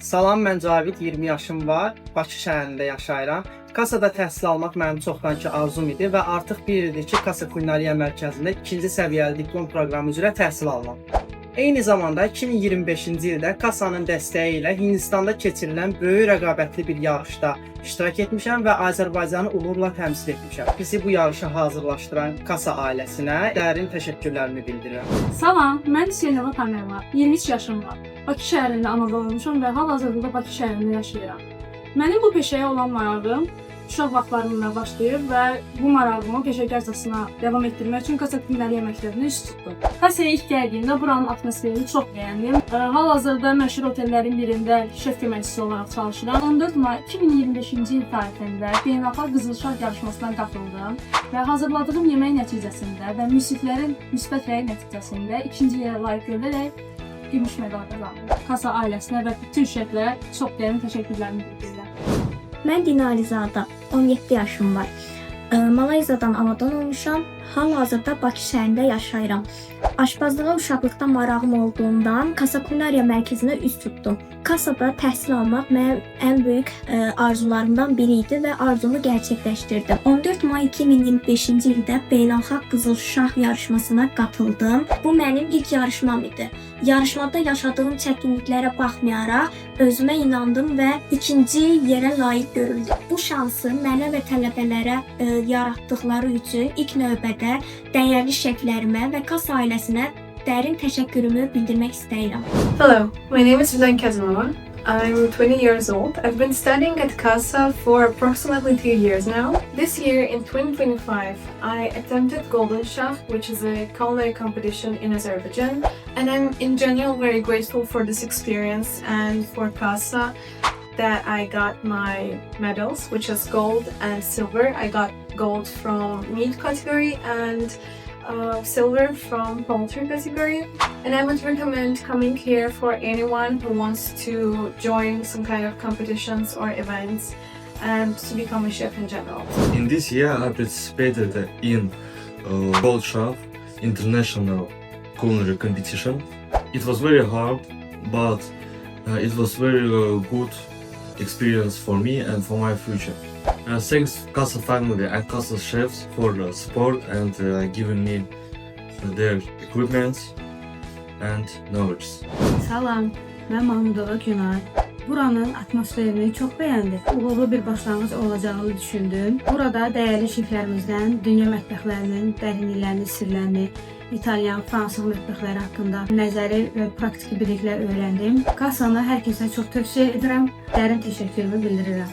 Salam, mən Cavid, 20 yaşım var. Bakı şəhərində yaşayıram. Kasada təhsil almaq mənim çoxdankı arzum idi və artıq bir ildir ki, Kasa Kulinariya Mərkəzində 2-ci səviyyəli diplom proqramı üzrə təhsil alıram. Eyni zamanda 2025-ci ildə Kasanın dəstəyi ilə Hindistanda keçirilən böyük rəqabətli bir yarışda iştirak etmişəm və Azərbaycanı uğurla təmsil etmişəm. Bizi bu yarışa hazırlaşdıran Kasa ailəsinə dərin təşəkkürlərimi bildirirəm. Salam, mən Hüseynova Tamerova, 23 yaşım var. Bakı şəhərində anadan olmuşam və hal-hazırda Bakı şəhərində yaşayıram. Mənim bu peşəyə olan marağım uşaq vaxtlarımdan başlayıb və bu marağımı peşəkarcasına davam etdirmək üçün Kasa Kulinariya Məktəbini üst tutdum. Kasaya ilk gəldiyimdə buranın atmosferini çox bəyəndim. Hal-hazırda məşhur otellərin birində şef köməkçisi olaraq çalışıram. 14 may 2025-ci il tarixində beynəlxalq qızılşah yarışmasına qatıldım və hazırladığım yemək nəticəsində və müsiflərin müsbət rəyi nəticəsində ikinci yerə layiq görülərək gümüş medal qazandım. Kasa ailəsinə və bütün şeflərə çox dərin təşəkkürlərimi bildirirəm. Mən Dina Alizadə, 17 yaşım var. Malayziyadan anadan olmuşam, hal-hazırda Bakı şəhərində yaşayıram. Aşpazlığa uşaqlıqda marağım olduğundan Kasa Kulinariya Mərkəzinə üz tutdum. Kasada təhsil almaq mənim ən böyük arzularımdan biri idi və arzumu gerçəkləşdirdim. 14 may 2025-ci ildə Beynəlxalq Qızılşah yarışmasına qatıldım. Bu mənim ilk yarışmam idi. Yarışmada yaşadığım çətinliklərə baxmayaraq özümə inandım və ikinci yerə layiq görüldüm. Bu şansı mənə və tələbələrə yaratdıqları üçün ilk növbədə dəyərli şeflərimə və Kasa ailəsinə dərin təşəkkürümü bildirmək istəyirəm. Hello, my name is Vilan Kazimova. I'm 20 years old. I've been studying at CASA for approximately 2 years now. This year, in 2025, I attempted Golden Chef, which is a culinary competition in Azerbaijan. And I'm in general very grateful for this experience and for CASA that I got my medals, which is gold and silver. I got gold from meat category and silver from poultry category, and I would recommend coming here for anyone who wants to join some kind of competitions or events and to become a chef in general. In this year, I participated in Gold Chef International Culinary Competition. It was very hard, but it was very good experience for me and for my future. Thanks Kasa family and Kasa chefs for the support and giving me their equipment and knowledge. Salam, mən Mahmudova Günay. Buranın atmosferini çox bəyəndim. Uğurlu bir başlanğıc olacağını düşündüm. Burada dəyərli şeflərimizdən dünya mətbəxlərinin dərinliklərini, sirlərini, İtalyan, Fransız mətbəxləri haqqında nəzəri və praktiki biliklər öyrəndim. Kasanı hər kəsə çox tövsiyə edirəm. Dərin təşəkkürümü bildirirəm.